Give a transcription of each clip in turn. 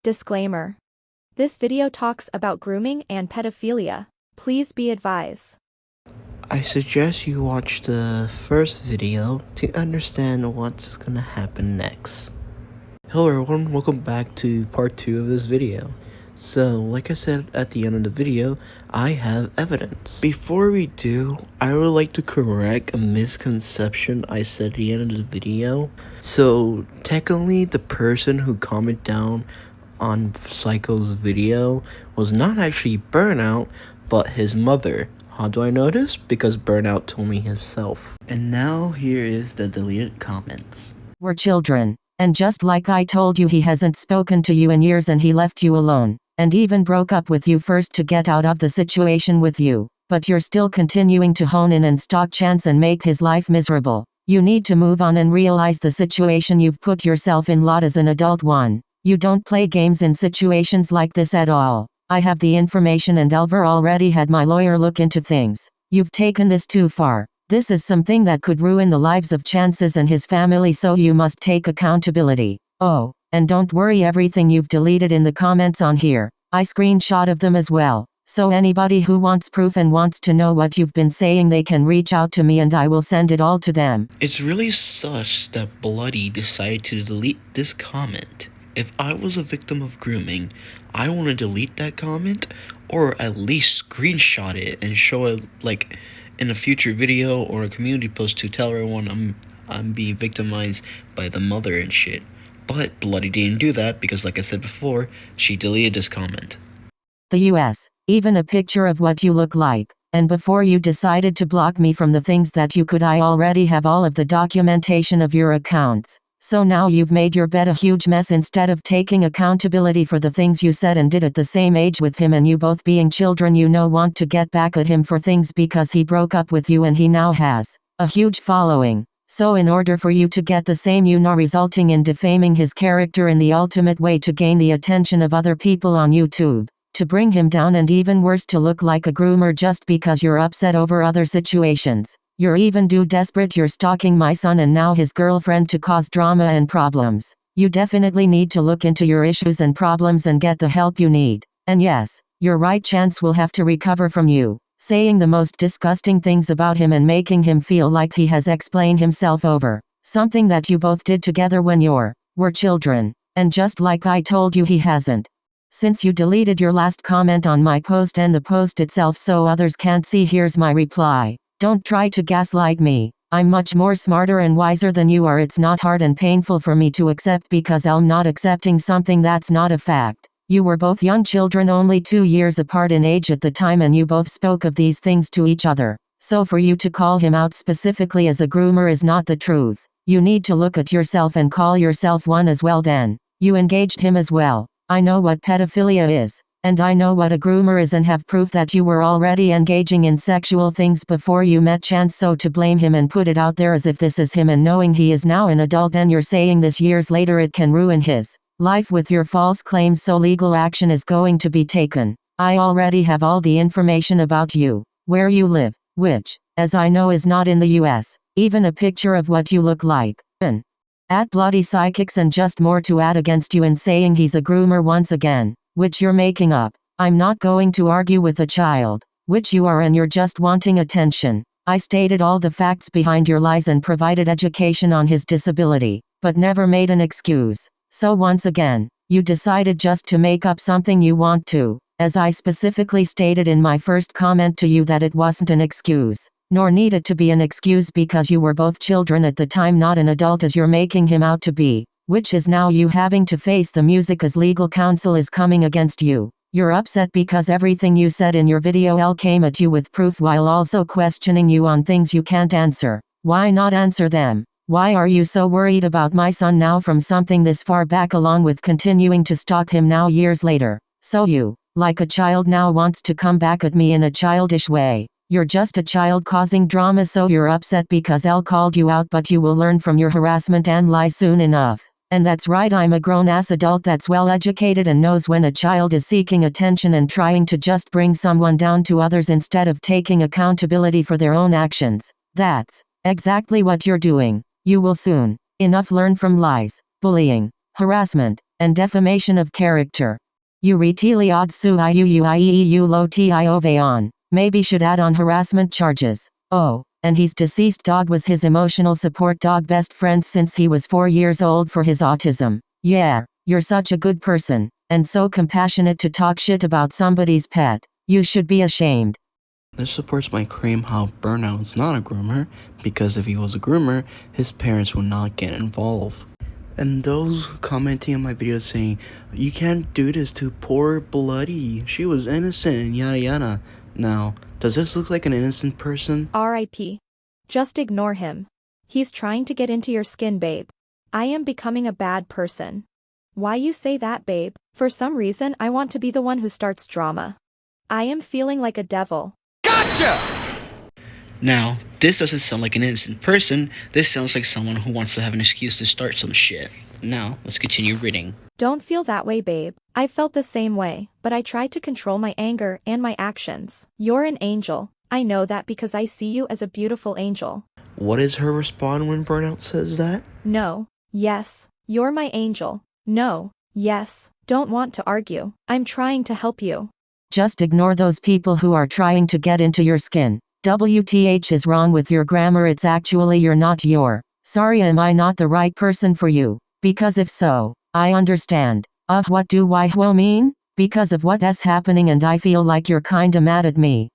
Disclaimer. This video talks about grooming and pedophilia. Please be advised. I suggest you watch the first video to understand what's gonna happen next. Hello everyone, welcome back to part 2 of this video. So, like I said at the end of the video, I have evidence. Before we do, I would like to correct a misconception I said at the end of the video. So, technically, the person who commented down on Psycho's video was not actually Burnout, but his mother. How do I know this? Because Burnout told me himself. And now here is the deleted comments. We're children, and just like I told you, he hasn't spoken to you in years and he left you alone, and even broke up with you first to get out of the situation with you, but you're still continuing to hone in and stalk Chance and make his life miserable. You need to move on and realize the situation you've put yourself in lot as an adult one. You don't play games in situations like this at all. I have the information and Elver already had my lawyer look into things. You've taken this too far. This is something that could ruin the lives of Chances and his family, so you must take accountability. Oh, and don't worry, everything you've deleted in the comments on here, I screenshot of them as well. So anybody who wants proof and wants to know what you've been saying, they can reach out to me and I will send it all to them. It's really sus that Bloody decided to delete this comment. If I was a victim of grooming, I want to delete that comment or at least screenshot it and show it like in a future video or a community post to tell everyone I'm being victimized by the mother and shit. But Bloody didn't do that because, like I said before, she deleted this comment. The US, even a picture of what you look like. And before you decided to block me from the things that you could, I already have all of the documentation of your accounts. So now you've made your bed a huge mess instead of taking accountability for the things you said and did at the same age with him, and you both being children, want to get back at him for things because he broke up with you and he now has a huge following. So in order for you to get the same, resulting in defaming his character in the ultimate way to gain the attention of other people on YouTube, to bring him down, and even worse, to look like a groomer just because you're upset over other situations. You're even desperate. You're stalking my son and now his girlfriend to cause drama and problems. You definitely need to look into your issues and problems and get the help you need. And yes, you're right, Chance will have to recover from you saying the most disgusting things about him and making him feel like he has explained himself over something that you both did together when were children. And just like I told you, he hasn't. Since you deleted your last comment on my post and the post itself so others can't see, here's my reply. Don't try to gaslight me. I'm much more smarter and wiser than you are. It's not hard and painful for me to accept because I'm not accepting something that's not a fact. You were both young children, only 2 years apart in age at the time, and you both spoke of these things to each other. So for you to call him out specifically as a groomer is not the truth. You need to look at yourself and call yourself one as well. Then you engaged him as well. I know what pedophilia is. And I know what a groomer is and have proof that you were already engaging in sexual things before you met Chance. So to blame him and put it out there as if this is him, and knowing he is now an adult and you're saying this years later, it can ruin his life with your false claims, so legal action is going to be taken. I already have all the information about you, where you live, which, as I know, is not in the US, even a picture of what you look like. At BloodyPsychicX, and just more to add against you in saying he's a groomer once again, which you're making up. I'm not going to argue with a child, which you are, and you're just wanting attention. I stated all the facts behind your lies and provided education on his disability, but never made an excuse. So once again, you decided just to make up something you want to, as I specifically stated in my first comment to you that it wasn't an excuse, nor needed to be an excuse, because you were both children at the time, not an adult as you're making him out to be. Which is now you having to face the music as legal counsel is coming against you. You're upset because everything you said in your video came at you with proof while also questioning you on things you can't answer. Why not answer them? Why are you so worried about my son now from something this far back, along with continuing to stalk him now years later? So you, like a child, now wants to come back at me in a childish way. You're just a child causing drama, so you're upset because Elle called you out, but you will learn from your harassment and lie soon enough. And that's right, I'm a grown-ass adult that's well educated and knows when a child is seeking attention and trying to just bring someone down to others instead of taking accountability for their own actions. That's exactly what you're doing. You will soon enough learn from lies, bullying, harassment, and defamation of character. You retili odsu iuu lo tioveon. Maybe should add on harassment charges. Oh, and he's deceased dog was his emotional support dog best friend since he was 4 years old for his autism. Yeah, you're such a good person, and so compassionate to talk shit about somebody's pet. You should be ashamed. This supports my claim how Burnout is not a groomer, because if he was a groomer, his parents would not get involved. And those commenting on my videos saying, you can't do this to poor Bloody, she was innocent and yada yada. Now, does this look like an innocent person? R.I.P. Just ignore him. He's trying to get into your skin, babe. I am becoming a bad person. Why you say that, babe? For some reason I want to be the one who starts drama. I am feeling like a devil. Gotcha! Now, this doesn't sound like an innocent person, this sounds like someone who wants to have an excuse to start some shit. Now, let's continue reading. Don't feel that way, babe. I felt the same way, but I tried to control my anger and my actions. You're an angel. I know that because I see you as a beautiful angel. What is her response when Burnout says that? No. Yes. You're my angel. No. Yes. Don't want to argue. I'm trying to help you. Just ignore those people who are trying to get into your skin. WTH is wrong with your grammar, it's actually you're not your. Sorry, am I not the right person for you? Because if so, I understand. What do I mean? Because of what's happening and I feel like you're kinda mad at me.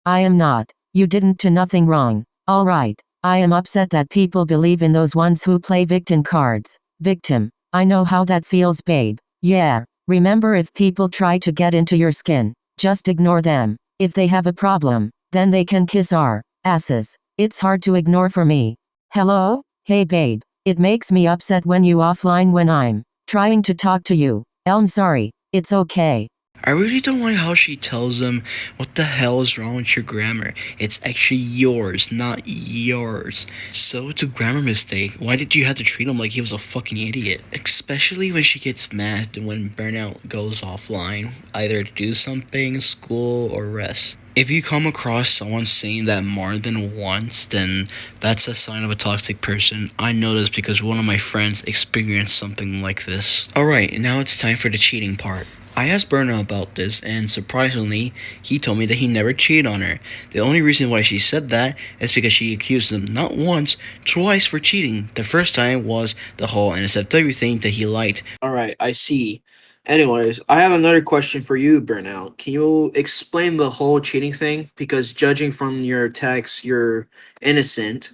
I am not. You didn't do nothing wrong. Alright. I am upset that people believe in those ones who play victim cards. Victim. I know how that feels, babe. Yeah. Remember, if people try to get into your skin, just ignore them. If they have a problem, then they can kiss our asses. It's hard to ignore for me. Hello? Hey babe. It makes me upset when you offline when I'm trying to talk to you. I'm sorry. It's okay. I really don't like how she tells them, what the hell is wrong with your grammar? It's actually yours, not yours. So it's a grammar mistake. Why did you have to treat him like he was a fucking idiot? Especially when she gets mad and when Burnout goes offline, either to do something, school, or rest. If you come across someone saying that more than once, then that's a sign of a toxic person. I know this because one of my friends experienced something like this. Alright, now it's time for the cheating part. I asked Burnout about this, and surprisingly, he told me that he never cheated on her. The only reason why she said that is because she accused him not once, twice for cheating. The first time was the whole NSFW thing that he liked. Alright, I see. Anyways, I have another question for you, Burnout. Can you explain the whole cheating thing? Because judging from your text, you're innocent.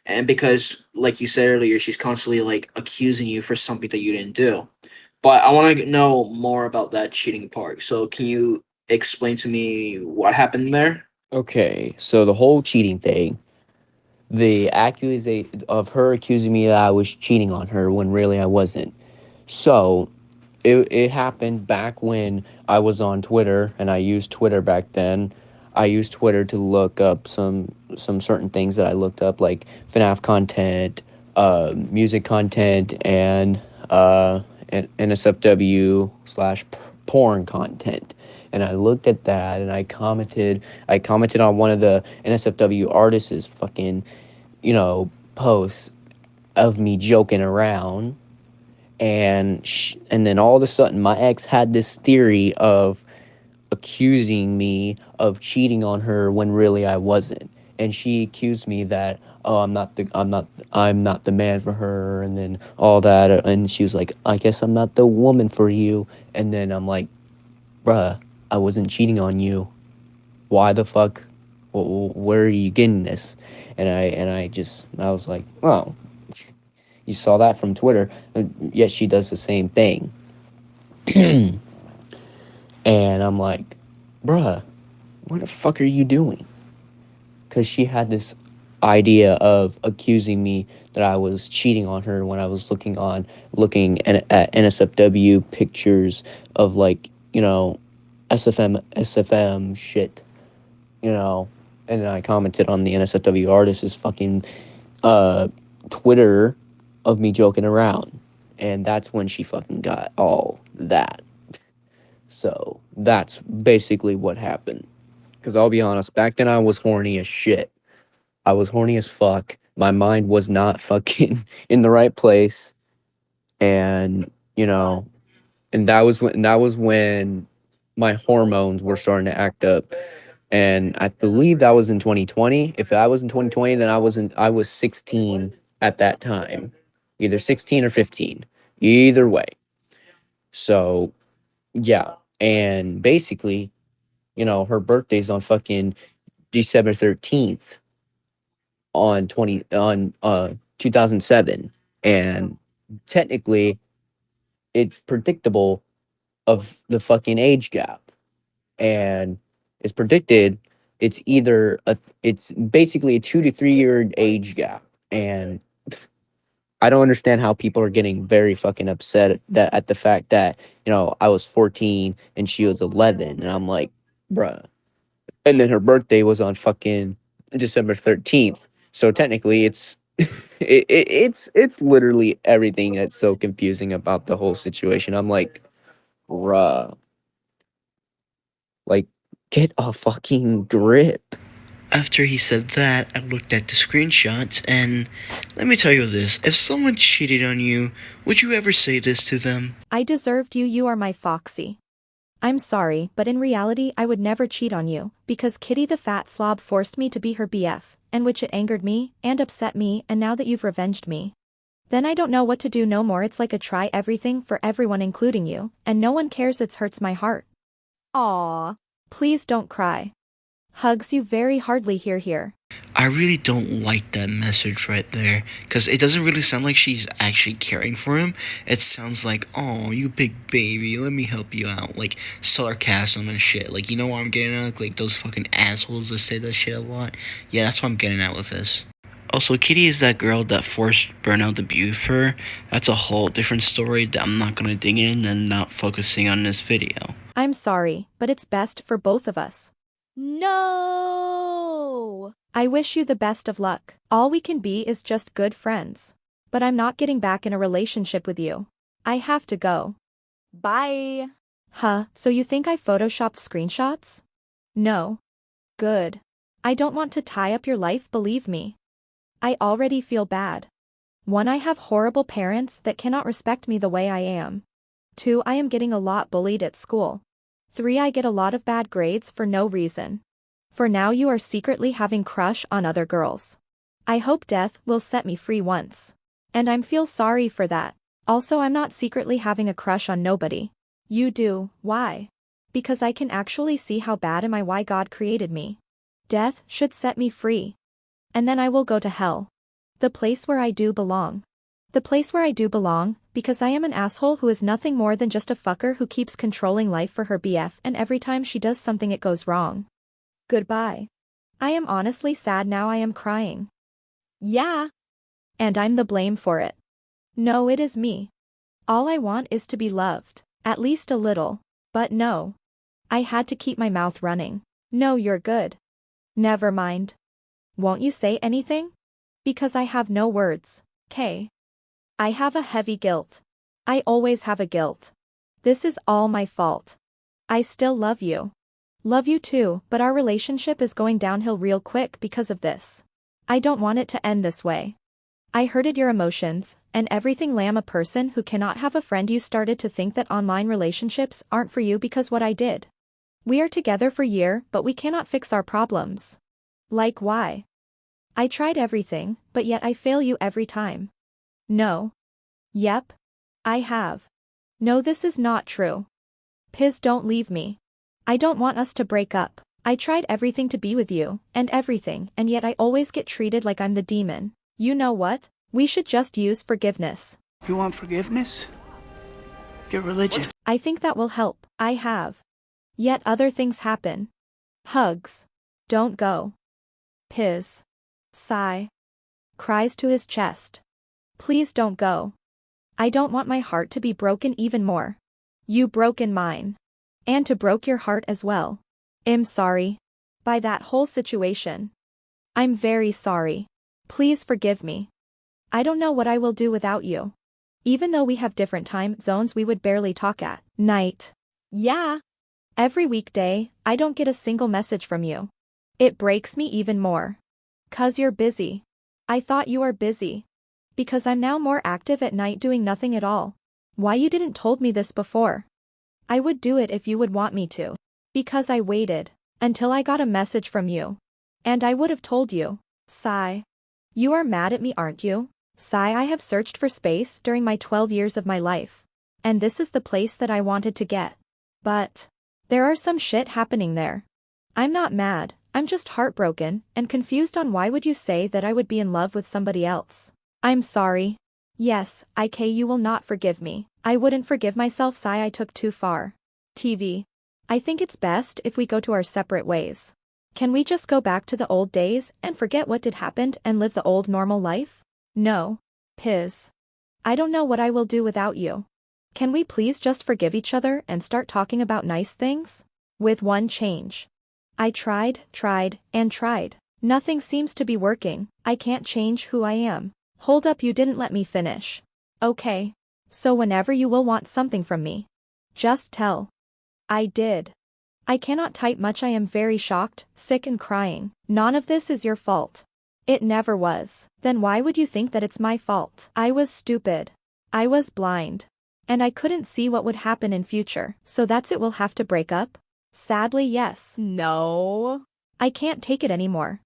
And because, like you said earlier, she's constantly, like, accusing you for something that you didn't do. But I want to know more about that cheating part. So can you explain to me what happened there? Okay, so the whole cheating thing, the accusation of her accusing me that I was cheating on her when really I wasn't. So it happened back when I was on Twitter, and I used Twitter back then. I used Twitter to look up some certain things that I looked up, like FNAF content, music content, and NSFW / porn content. And I looked at that, and I commented on one of the NSFW artists' fucking, posts of me joking around. And then all of a sudden, my ex had this theory of accusing me of cheating on her when really I wasn't. And she accused me that, oh, I'm not the man for her, and then all that. And she was like, I guess I'm not the woman for you. And then I'm like, bruh, I wasn't cheating on you. Why the fuck? Where are you getting this? And I was like, oh, you saw that from Twitter. Yet she does the same thing. And I'm like, bruh, what the fuck are you doing? Because she had this idea of accusing me that I was cheating on her when I was looking at NSFW pictures of, like, SFM shit, and then I commented on the NSFW artist's fucking Twitter of me joking around, and that's when she fucking got all that. So that's basically what happened. Because I'll be honest, back then I was horny as shit. I was horny as fuck. My mind was not fucking in the right place. And you know, and that was when my hormones were starting to act up. And I believe that was in 2020. If that was in 2020, then I was 16 at that time. Either 16 or 15. Either way. So, yeah. And basically, her birthday's on fucking December 13th on 2007. And technically it's predictable of the fucking age gap. And it's predicted it's basically a 2 to 3 year age gap. And I don't understand how people are getting very fucking upset at the fact that, I was 14 and she was 11. And I'm like, bruh. And then her birthday was on fucking December 13th. So technically it's literally everything that's so confusing about the whole situation. I'm like, bruh, like, get a fucking grip. After he said that, I looked at the screenshots, and let me tell you this. If someone cheated on you, would you ever say this to them? I deserved you, you are my Foxy. I'm sorry, but in reality I would never cheat on you, because Kitty the fat slob forced me to be her BF, and which it angered me, and upset me, and now that you've revenged me. Then I don't know what to do no more. It's like a try everything for everyone including you, and no one cares. It hurts my heart. Aww. Please don't cry. Hugs you very hardly here. I really don't like that message right there, because it doesn't really sound like she's actually caring for him. It sounds like, oh, you big baby, let me help you out. Like, sarcasm and shit. Like, you know what I'm getting at? Like, those fucking assholes that say that shit a lot. Yeah, that's what I'm getting at with this. Also, Kitty is that girl that forced Burnout to be with her. That's a whole different story that I'm not gonna dig in and not focusing on this video. I'm sorry, but it's best for both of us. No! I wish you the best of luck. All we can be is just good friends. But I'm not getting back in a relationship with you. I have to go. Bye. Huh, so you think I photoshopped screenshots? No. Good. I don't want to tie up your life, believe me. I already feel bad. 1. I have horrible parents that cannot respect me the way I am. 2. I am getting a lot bullied at school. 3. I get a lot of bad grades for no reason. For now you are secretly having crush on other girls. I hope death will set me free once. And I'm feel sorry for that. Also, I'm not secretly having a crush on nobody. You do, why? Because I can actually see how bad am I, why God created me. Death should set me free. And then I will go to hell. The place where I do belong. The place where I do belong, because I am an asshole who is nothing more than just a fucker who keeps controlling life for her BF, and every time she does something it goes wrong. Goodbye. I am honestly sad now. I am crying. Yeah. And I'm the blame for it. No, it is me. All I want is to be loved, at least a little, but no. I had to keep my mouth running. No, you're good. Never mind. Won't you say anything? Because I have no words, K. I have a heavy guilt. I always have a guilt. This is all my fault. I still love you. Love you too, but our relationship is going downhill real quick because of this. I don't want it to end this way. I hurted your emotions, and everything. Lamb, a person who cannot have a friend. You started to think that online relationships aren't for you because what I did. We are together for a year, but we cannot fix our problems. Like why? I tried everything, but yet I fail you every time. No. Yep. I have. No, this is not true. Piz, don't leave me. I don't want us to break up. I tried everything to be with you, and everything, and yet I always get treated like I'm the demon. You know what? We should just use forgiveness. You want forgiveness? Get religion. I think that will help. I have. Yet other things happen. Hugs. Don't go. Piz. Sigh. Cries to his chest. Please don't go. I don't want my heart to be broken even more. You broken mine. And to broke your heart as well. I'm sorry. By that whole situation. I'm very sorry. Please forgive me. I don't know what I will do without you. Even though we have different time zones, we would barely talk at night. Yeah. Every weekday, I don't get a single message from you. It breaks me even more. 'Cause you're busy. I thought you are busy. Because I'm now more active at night doing nothing at all. Why you didn't told me this before? I would do it if you would want me to. Because I waited until I got a message from you. And I would have told you. Sigh. You are mad at me, aren't you? Sigh. I have searched for space during my 12 years of my life. And this is the place that I wanted to get. But there are some shit happening there. I'm not mad, I'm just heartbroken and confused on why would you say that I would be in love with somebody else. I'm sorry. Yes, you will not forgive me. I wouldn't forgive myself. Sigh. I took too far. TV. I think it's best if we go to our separate ways. Can we just go back to the old days and forget what did happen and live the old normal life? No. Piz. I don't know what I will do without you. Can we please just forgive each other and start talking about nice things? With one change. I tried, and tried. Nothing seems to be working. I can't change who I am. Hold up, you didn't let me finish. Okay. So whenever you will want something from me, just tell. I did. I cannot type much. I am very shocked, sick and crying. None of this is your fault. It never was. Then why would you think that it's my fault? I was stupid. I was blind. And I couldn't see what would happen in future. So that's it, we'll have to break up? Sadly, yes. No. I can't take it anymore.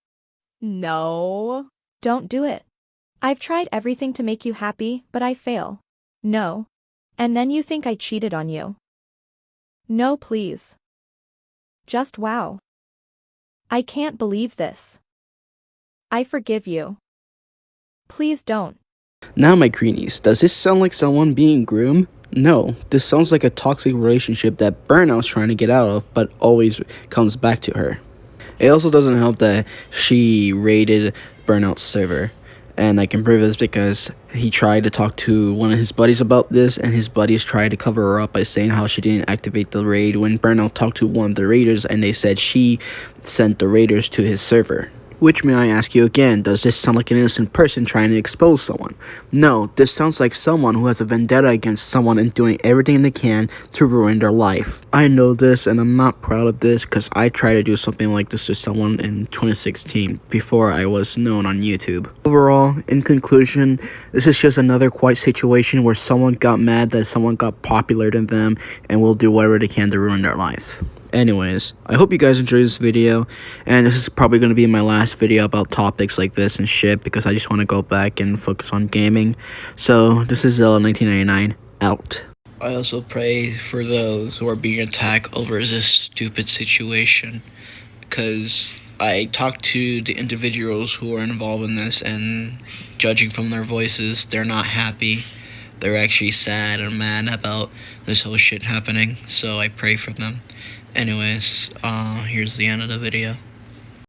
No. Don't do it. I've tried everything to make you happy, but I fail. No. And then you think I cheated on you. No, please. Just wow. I can't believe this. I forgive you. Please don't. Now, my greenies, does this sound like someone being groomed? No, this sounds like a toxic relationship that Burnout's trying to get out of, but always comes back to her. It also doesn't help that she raided Burnout's server, and I can prove this because he tried to talk to one of his buddies about this, and his buddies tried to cover her up by saying how she didn't activate the raid when Burnout talked to one of the raiders, and they said she sent the raiders to his server. Which, may I ask you again, does this sound like an innocent person trying to expose someone? No, this sounds like someone who has a vendetta against someone and doing everything they can to ruin their life. I know this and I'm not proud of this because I tried to do something like this to someone in 2016 before I was known on YouTube. Overall, in conclusion, this is just another quiet situation where someone got mad that someone got popular than them and will do whatever they can to ruin their life. Anyways, I hope you guys enjoyed this video, and this is probably going to be my last video about topics like this and shit, because I just want to go back and focus on gaming. So, this is Zillian 1999, out. I also pray for those who are being attacked over this stupid situation, because I talked to the individuals who are involved in this, and judging from their voices, they're not happy. They're actually sad and mad about this whole shit happening, so I pray for them. Anyways, here's the end of the video.